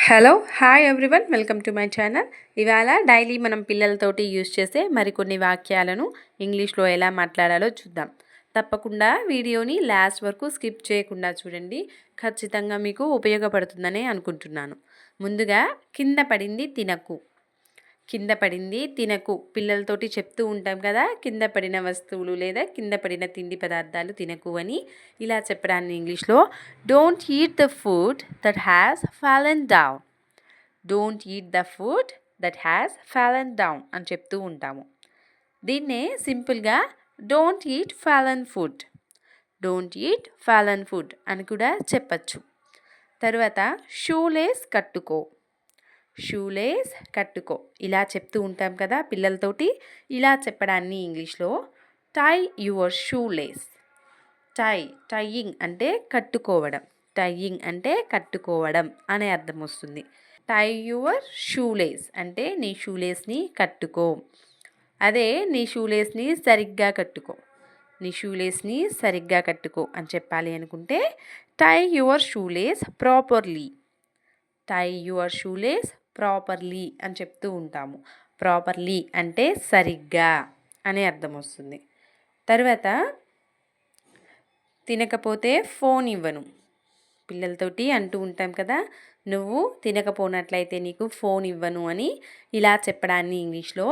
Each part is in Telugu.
Hello hi everyone welcome to my channel. ఇవాళ డైలీ మనం పిల్లలతోటి యూజ్ చేసే మరికొన్ని వాక్యాలను ఇంగ్లీష్లో ఎలా మాట్లాడాలో చూద్దాం. తప్పకుండా వీడియోని లాస్ట్ వరకు స్కిప్ చేయకుండా చూడండి. ఖచ్చితంగా మీకు ఉపయోగపడుతుందని అనుకుంటున్నాను. ముందుగా కింద పడింది తినకు. కింద పడింది తినకు. పిల్లలతోటి చెప్తూ ఉంటాం కదా, కింద పడిన వస్తువులు లేదా కింద పడిన తిండి పదార్థాలు తినకు అని. ఇలా చెప్పడాన్ని ఇంగ్లీష్లో don't eat the food that has fallen down. Don't eat the food that has fallen down అని చెప్తూ ఉంటాము. దీన్నే సింపుల్గా don't eat fallen food, don't eat fallen food అని కూడా చెప్పచ్చు. తర్వాత షూలేస్ కట్టుకో. షూలేస్ కట్టుకో ఇలా చెప్తూ ఉంటాం కదా పిల్లలతోటి. ఇలా చెప్పడాన్ని ఇంగ్లీష్లో టై యువర్ షూలేస్. టైయింగ్ అంటే కట్టుకోవడం, టైయింగ్ అంటే కట్టుకోవడం అనే అర్థం వస్తుంది. టై యువర్ షూలేస్ అంటే నీ షూలేస్ని కట్టుకో. అదే నీ షూలేస్ని సరిగ్గా కట్టుకో, నీ షూలేస్ని సరిగ్గా కట్టుకో అని చెప్పాలి అనుకుంటే tie your shoelace properly. Tie your shoelace properly అని చెప్తూ ఉంటాము. ప్రాపర్లీ అంటే సరిగ్గా అనే అర్థం వస్తుంది. తర్వాత తినకపోతే ఫోన్ ఇవ్వను. పిల్లలతోటి అంటూ ఉంటాం కదా, నువ్వు తినకపోనట్లయితే నీకు ఫోన్ ఇవ్వను అని. ఇలా చెప్పడాన్ని ఇంగ్లీష్లో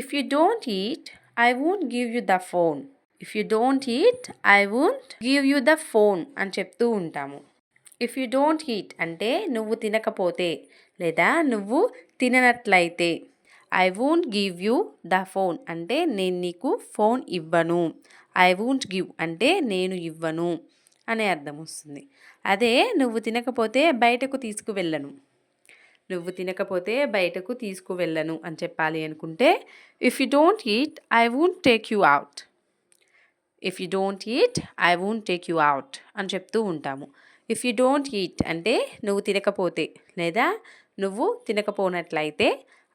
if you don't eat I won't give you the phone. If you don't eat I won't give you the phone అని చెప్తూ ఉంటాము. ఇఫ్ యూ డోంట్ ఈట్ అంటే నువ్వు తినకపోతే లేదా నువ్వు తిననట్లయితే. I won't give you the phone అంటే నేను నీకు ఫోన్ ఇవ్వను. ఐ వోంట్ గివ్ అంటే నేను ఇవ్వను అనే అర్థం వస్తుంది. అదే నువ్వు తినకపోతే బయటకు తీసుకువెళ్ళను. నువ్వు తినకపోతే బయటకు తీసుకువెళ్ళను అని చెప్పాలి అనుకుంటే if you don't eat I won't take you out. If you don't eat I won't take you out అని చెప్తూ ఉంటాము. ఇఫ్ యూ డోంట్ ఈట్ అంటే నువ్వు తినకపోతే లేదా నువ్వు తినకపోనట్లయితే.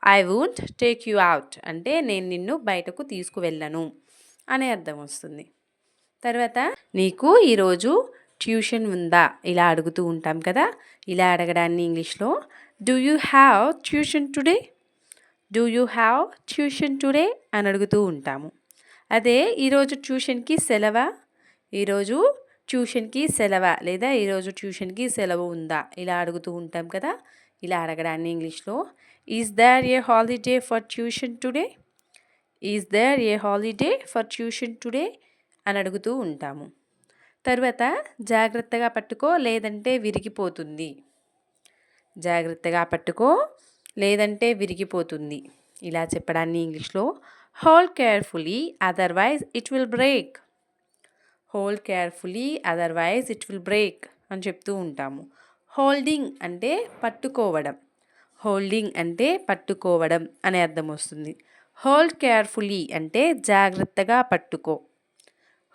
I won't take you out అంటే నేను నిన్ను బయటకు తీసుకువెళ్ళను అనే అర్థం వస్తుంది. తర్వాత నీకు ఈరోజు ట్యూషన్ ఉందా ఇలా అడుగుతూ ఉంటాం కదా. ఇలా అడగడాన్ని ఇంగ్లీష్లో do you have tuition today. Do you have tuition today అని అడుగుతూ ఉంటాము. అదే ఈరోజు ట్యూషన్కి సెలవా, ఈరోజు ట్యూషన్కి సెలవా లేదా ఈరోజు ట్యూషన్కి సెలవు ఉందా ఇలా అడుగుతూ ఉంటాం కదా. ఇలా అడగడాన్ని ఇంగ్లీష్లో is there a holiday for tuition today. Is there a holiday for tuition today అని అడుగుతూ ఉంటాము. తర్వాత జాగ్రత్తగా పట్టుకో లేదంటే విరిగిపోతుంది. జాగ్రత్తగా పట్టుకో లేదంటే విరిగిపోతుంది ఇలా చెప్పడాన్ని ఇంగ్లీష్లో hold carefully otherwise it will break. Hold carefully otherwise it will break అని చెప్తూ ఉంటాము. హోల్డింగ్ అంటే పట్టుకోవడం, హోల్డింగ్ అంటే పట్టుకోవడం అనే అర్థం వస్తుంది. హోల్డ్ కేర్ఫుల్లీ అంటే జాగ్రత్తగా పట్టుకో.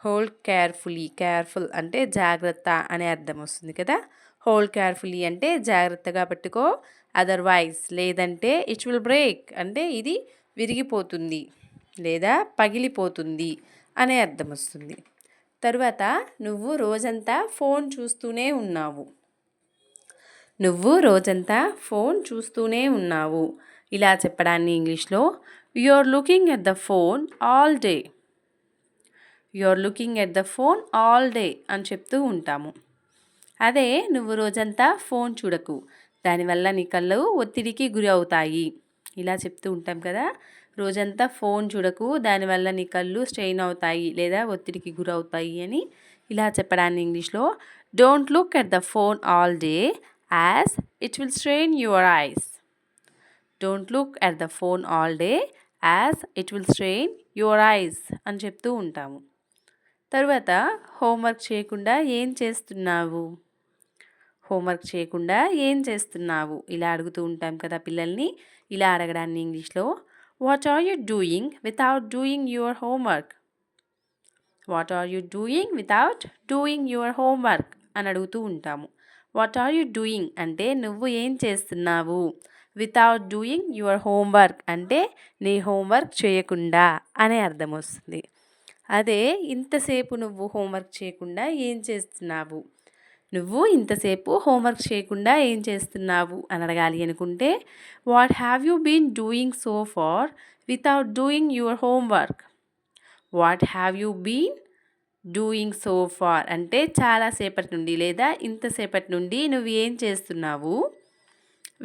హోల్డ్ కేర్ఫుల్లీ, కేర్ఫుల్ అంటే జాగ్రత్త అనే అర్థం వస్తుంది కదా. హోల్డ్ కేర్ఫుల్లీ అంటే జాగ్రత్తగా పట్టుకో. అదర్వైజ్ లేదంటే ఇట్ విల్ బ్రేక్ అంటే ఇది విరిగిపోతుంది లేదా పగిలిపోతుంది అనే అర్థం వస్తుంది. తర్వాత నువ్వు రోజంతా ఫోన్ చూస్తూనే ఉన్నావు. నువ్వు రోజంతా ఫోన్ చూస్తూనే ఉన్నావు ఇలా చెప్పడాన్ని ఇంగ్లీష్లో you are looking at the phone all day. You are looking at the phone all day అని చెప్తూ ఉంటాము. అదే నువ్వు రోజంతా ఫోన్ చూడకు, దానివల్ల నీ కళ్ళు ఒత్తిడికి గురి అవుతాయి ఇలా చెప్తూ ఉంటాం కదా. రోజంతా ఫోన్ చూడకు, దానివల్ల నీ కళ్ళు స్ట్రెయిన్ అవుతాయి లేదా ఒత్తిడికి గురవుతాయి అని. ఇలా చెప్పడాన్ని ఇంగ్లీష్లో don't look at the phone all day as it will strain your eyes. Don't look at the phone all day as it will strain your eyes అని చెప్తూ ఉంటాము. తర్వాత హోంవర్క్ చేయకుండా ఏం చేస్తున్నావు. హోంవర్క్ చేయకుండా ఏం చేస్తున్నావు ఇలా అడుగుతూ ఉంటాం కదా పిల్లల్ని. ఇలా అడగడాన్ని ఇంగ్లీష్లో what are you doing without doing your homework. What are you doing without doing your homework అని అడుగుతూ ఉంటాము. వాట్ ఆర్ యూ డూయింగ్ అంటే నువ్వు ఏం చేస్తున్నావు. వితౌట్ డూయింగ్ యువర్ హోంవర్క్ అంటే నీ హోంవర్క్ చేయకుండా అనే అర్థం వస్తుంది. అదే ఇంతసేపు నువ్వు హోంవర్క్ చేయకుండా ఏం చేస్తున్నావు. నువ్వు ఇంతసేపు హోంవర్క్ చేయకుండా ఏం చేస్తున్నావు అని అడగాలి అనుకుంటే what have you been doing so far without doing your homework. What have you been doing so far అంటే చాలాసేపటి నుండి లేదా ఇంతసేపటి నుండి నువ్వు ఏం చేస్తున్నావు.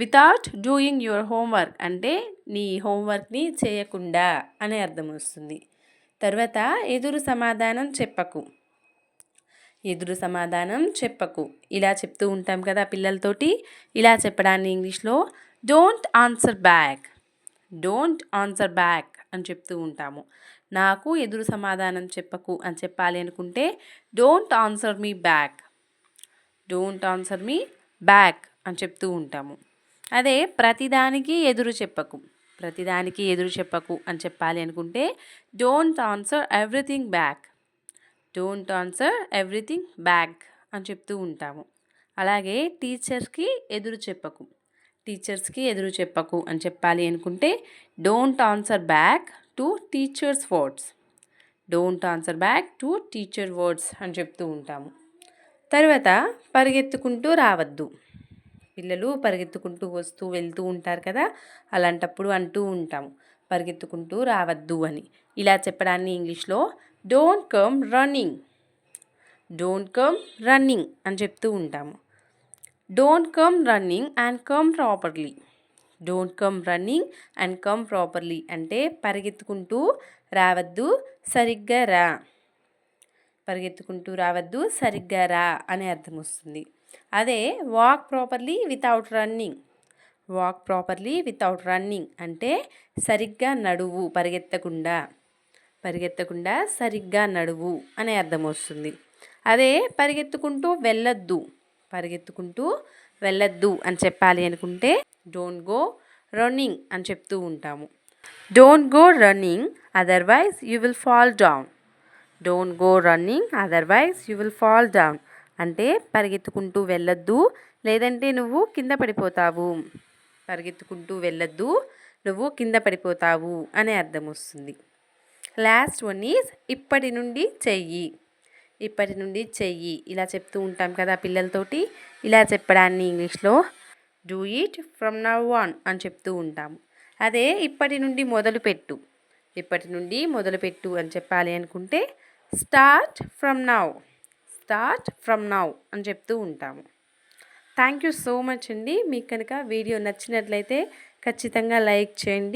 వితౌట్ డూయింగ్ యువర్ హోంవర్క్ అంటే నీ హోంవర్క్ని చేయకుండా అనే అర్థం వస్తుంది. తర్వాత ఎదురు సమాధానం చెప్పకు. ఎదురు సమాధానం చెప్పకు ఇలా చెప్తూ ఉంటాం కదా పిల్లలతోటి. ఇలా చెప్పడాన్ని ఇంగ్లీష్లో don't answer back. Don't answer back అని చెప్తూ ఉంటాము. నాకు ఎదురు సమాధానం చెప్పకు అని చెప్పాలి అనుకుంటే don't answer me back. Don't answer me back అని చెప్తూ ఉంటాము. అదే ప్రతిదానికి ఎదురు చెప్పకు. ప్రతిదానికి ఎదురు చెప్పకు అని చెప్పాలి అనుకుంటే don't answer everything back. Don't answer everything back అని చెప్తూ ఉంటాము. అలాగే టీచర్స్కి ఎదురు చెప్పకు. టీచర్స్కి ఎదురు చెప్పకు అని చెప్పాలి అనుకుంటే don't answer back to teachers words. Don't answer back to teacher words అని చెప్తూ ఉంటాము. తర్వాత పరిగెత్తుకుంటూ రావద్దు. పిల్లలు పరిగెత్తుకుంటూ వస్తూ వెళ్తూ ఉంటారు కదా, అలాంటప్పుడు అంటూ ఉంటాము పరిగెత్తుకుంటూ రావద్దు అని. ఇలా చెప్పడాన్ని ఇంగ్లీష్లో don't come running. Don't come running అని చెప్తూ ఉంటాము. Don't come running and come properly. Don't come running and come properly అంటే పరిగెత్తుకుంటూ రావద్దు, సరిగ్గా రా. పరిగెత్తుకుంటూ రావద్దు, సరిగ్గా రా అనే అర్థం వస్తుంది. అదే walk properly without running. Walk properly without running అంటే సరిగ్గా నడువు పరిగెత్తకుండా. పరిగెత్తకుండా సరిగ్గా నడువు అనే అర్థం వస్తుంది. అదే పరిగెత్తుకుంటూ వెళ్ళొద్దు. పరిగెత్తుకుంటూ వెళ్ళొద్దు అని చెప్పాలి అనుకుంటే డోంట్ గో రన్నింగ్ అని చెప్తూ ఉంటాము. Don't go running otherwise you will fall down. Don't go running otherwise you will fall down అంటే పరిగెత్తుకుంటూ వెళ్ళొద్దు, లేదంటే నువ్వు కింద పడిపోతావు. పరిగెత్తుకుంటూ వెళ్ళొద్దు, నువ్వు కింద పడిపోతావు అనే అర్థం వస్తుంది. లాస్ట్ వన్ ఈజ్ ఇప్పటి నుండి చెయ్యి. ఇప్పటి నుండి చెయ్యి ఇలా చెప్తూ ఉంటాం కదా పిల్లలతోటి. ఇలా చెప్పడాన్ని ఇంగ్లీష్లో do it from now on అని చెప్తూ ఉంటాము. అదే ఇప్పటి నుండి మొదలుపెట్టు. ఇప్పటి నుండి మొదలుపెట్టు అని చెప్పాలి అనుకుంటే start from now. Start from now అని చెప్తూ ఉంటాము. థ్యాంక్ యూ సో మచ్ అండి. మీకు కనుక వీడియో నచ్చినట్లయితే ఖచ్చితంగా లైక్ చేయండి.